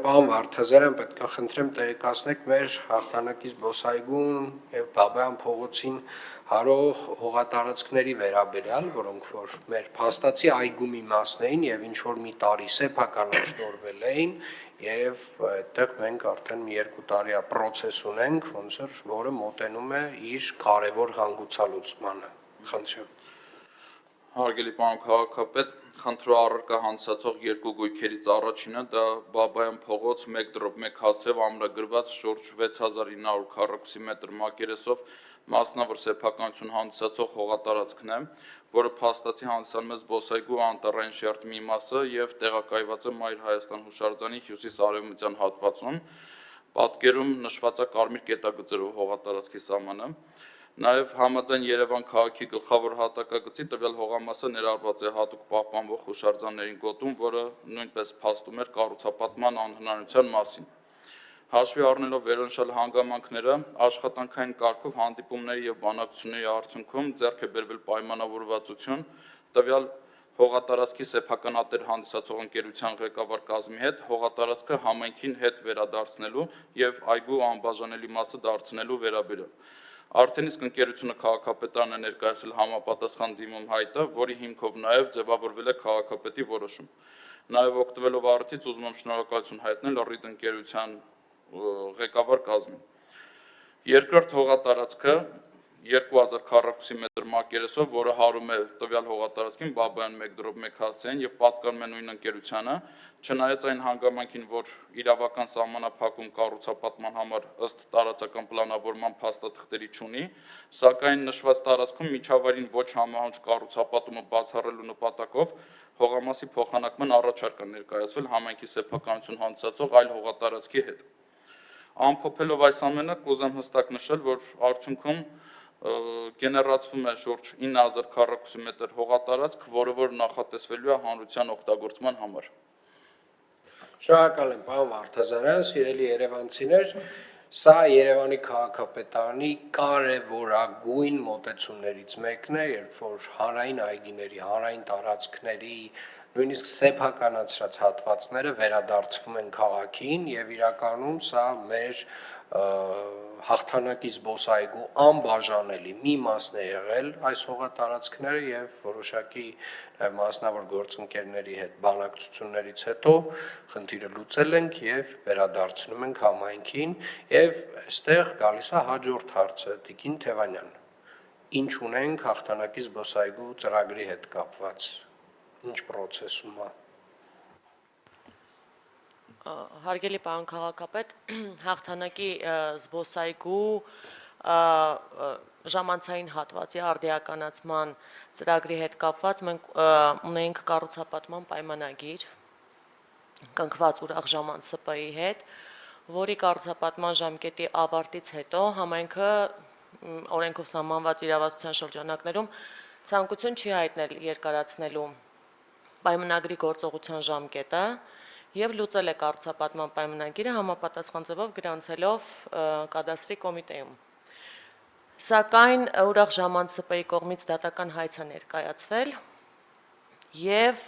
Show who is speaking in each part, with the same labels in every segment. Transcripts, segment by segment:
Speaker 1: Պարոն Վարդազարյան, պետք է խնդրեմ տեղեկացնեք մեր հաղթանակի զբոսայգուն եւ Բաբայան փողոցին հարող հողատարածքների վերաբերյալ, որոնք որ մեր փաստացի այգու մի մասն էին եւ ինչ որ մի տարի սեփականաշնորհվել էին եւ այդտեղ մենք արդեն մի 2 տարի process ունենք, ոնց որ որը մոտենում է իր կարևոր հանգուցալուծմանը։ Խնդրեմ։
Speaker 2: Հարգելի պարոն քաղաքապետ, խնդրու առարկա հանցածող երկու գույքերից առաջինը դա Բաբայան փողոց 1/1 հասցեով ամրագրված շուրջ 6900 քառակուսի մետր մակերեսով մասնավոր սեփականություն հանցածող հողատարածքն է, որը փաստացի հանդիսանում է զբոսայգու անտառային շերտի մի մասը եւ տեղակայված է Մայր Հայաստան հուշարձանի հյուսիս-արևմտյան հատվածում, պատկերում նշված է կարմիր կետագծերով հողատարածքի սահմանը։ Նաև համաձայն Երևան քաղաքի գլխավոր հատակագծի տվյալ հողամասը ներառված է հատուկ պահպանվող հուշարձաններին գոտում, որը նույնպես փաստում էր կառուցապատման անհնարինության մասին։ Հաշվի առնելով վերոնշյալ հանգամանքները, աշխատանքային կարգով հանդիպումների եւ բանակցությունների արդյունքում ձեռք է բերվել պայմանավորվածություն տվյալ հողատարածքի սեփականատեր հանդիսացող ընկերության ղեկավար կազմի հետ հողատարածքը համայնքին հետ վերադարձնելու եւ այգու անբաժանելի մասը դարձնելու վերաբերյալ։ Արդեն իսկ ընկերությունը քաղաքապետարան է ներկայացել համապատասխան դիմում հայտը, որի հիմքով նաև ձևավորվել է քաղաքապետի որոշում։ Նաև օգտվելով առիթից ուզում եմ շնորհակալություն հայտնել ՌԻԴ ընկերության ղեկավար կազմին։ Երկրորդ հողատարածքը 2000 քառակուսի մետր մակերեսով, որը հարում է տվյալ հողատարածքին Բաբայան 1/1 հասցեին եւ պատկանում է նույն ընկերությանը, չնայած այն հանգամանքին, որ իրավական սահմանափակում կառուցապատման համար ըստ տարածական պլանավորման փաստաթղթերի չունի, սակայն նշված տարածքում միջավայրին ոչ համահունչ կառուցապատումը բացառելու նպատակով հողամասի փոխանակման առաջարկ է ներկայացվել համայնքի սեփականություն հանդիսացող այլ հողատարածքի հետ։ Ամփոփելով այս ամենը, կուզեմ հստակ նշել, որ արդյունքում գեներացվում է շուրջ 9000 քառակուսի մետր հողատարածք, որը որ նախատեսվելու է հանրության օգտագործման համար։
Speaker 1: Շնորհակալ եմ, պարոն Վարդազարյան, սիրելի երևանցիներ, սա Երևանի քաղաքապետարանի կարևորագույն մոտեցումներից մեկն է, երբ որ հանրային այգիների, հանրային տարածքների, նույնիսկ սեփականացրած հատվածները վերադարձվում են քաղաքին եւ իրականում սա մեր հաղթանակի զբոսայգու անբաժանելի մի մասն է եղել այս հողատարածքները եւ որոշակի մասնավոր գործընկերների հետ բանակցություններից հետո խնդիրը լուծել ենք եւ վերադարձնում ենք համայնքին եւ այստեղ գալիս է հաջորդ հարցը Տիկին Թևանյան ինչ ունենք հաղթանակի զբոսայգու ծրագրի հետ կապված ինչ process-ում է
Speaker 3: Հարգելի պարոն քաղաքապետ, հաղթանակի զբոսայգու ժամանցային հատվածի արդիականացման ծրագրի հետ կապված մենք ունենք կառուցապատման պայմանագիր կնքված ուրախ ժամանց ՍՊ-ի հետ, որի կառուցապատման ժամկետի ավարտից հետո համայնքը օրենքով սահմանված իրավասության շրջանակներում ցանկություն չի հայտնել երկարացնելու պայմանագրի գործողության ժամկետը եւ լուծել է կառուցապատման պայմանագիրը համապատասխան ձևով գրանցելով կադաստրի կոմիտեում։ Սակայն ուրախ ժամանց ՍՊ-ի կողմից դատական հայց է ներկայացվել եւ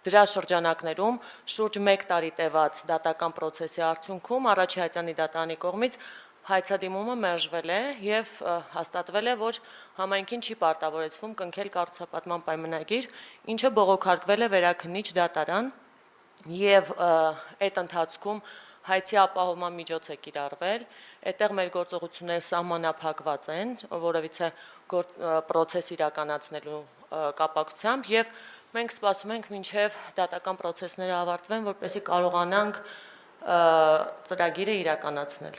Speaker 3: դրա շրջանակներում շուրջ 1 տարի տևած դատական process-ի արդյունքում Առաջի Հայցյանի դատարանի կողմից հայցադիմումը մերժվել է եւ հաստատվել է, որ համայնքին չի պարտավորեցվում կնքել կառուցապատման պայմանագիր, ինչը բողոքարկվել է վերաքննիչ դատարան եւ այդ ընթացքում հայցի ապահովման միջոց է կիրառվել, այդտեղ մեր գործողությունները սահմանափակված են, որովհետեւ process իրականացնելու կապակցությամբ եւ մենք սպասում ենք մինչեւ դատական process-ները ավարտվեն, որպեսզի կարողանանք ծրագիրը իրականացնել։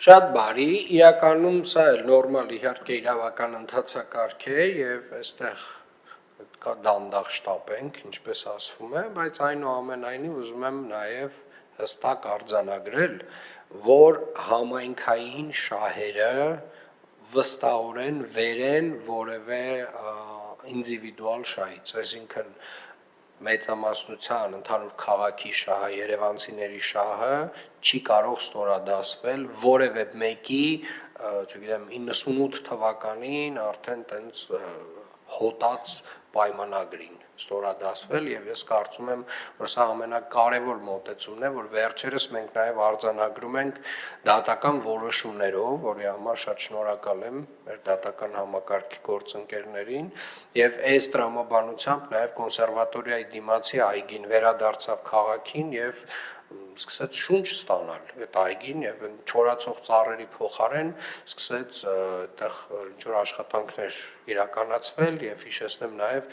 Speaker 1: Շատ բարի, իրականում սա էլ նորմալ իհարկե իրավական ընթացակարգ է եւ այստեղ պետք է դանդաղ շտապենք, ինչպես ասվում է, բայց այնուամենայնիվ ուզում եմ նաեւ հստակ արձանագրել, որ համայնքային շահերը վստահորեն վեր են որևէ ինդիվիդուալ շահից, այսինքն մեծամասնության ընդհանուր քաղաքի շահը, երևանցիների շահը չի կարող ստորադասվել որևէ մեկի, չգիտեմ, 98 թվականին արդեն տենց հոտած պայմանագրին։ ստորադասվել եւ ես կարծում եմ, որ սա ամենակարևոր մոտեցումն է, որ վերջերս մենք նաեւ արձանագրում ենք դատական որոշումներով, որի համար շատ շնորհակալ եմ մեր դատական համակարգի գործընկերներին եւ այս տրամաբանությամբ նաեւ կոնսերվատորիայի դիմացի այգին վերադարձավ քաղաքին եւ սկսեց շունչ ստանալ այդ այգին եւ չորացող ծառերի փոխարեն սկսեց այդտեղ ինչ որ աշխատանքներ իրականացվել եւ հիշեցնեմ նաեւ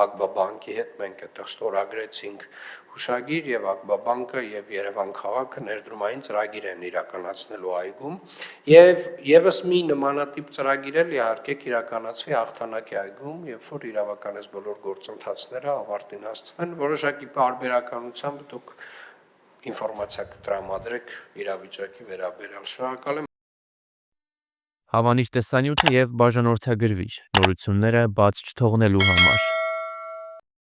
Speaker 1: Ակբա բանկի հետ մենք այդտեղ ստորագրեցինք հուշագիր եւ Ակբա բանկը եւ Երևան քաղաքը ներդրումային ծրագիր են իրականացնելու այգում եւ եւս մի նմանատիպ ծրագիր էլ իհարկե կիրականացվի Հաղթանակի այգում, երբ որ իրավական այս բոլոր գործընթացները ավարտին հասցվեն, որոշակի պարբերականությամբ դուք ինֆորմացիա կտրամադրեք իրավիճակի վերաբերյալ։ Շնորհակալ եմ։
Speaker 4: Հավանիչ տեսանյութը եւ բաժանորդագրվիչ նորությունները բաց չթողնելու համար։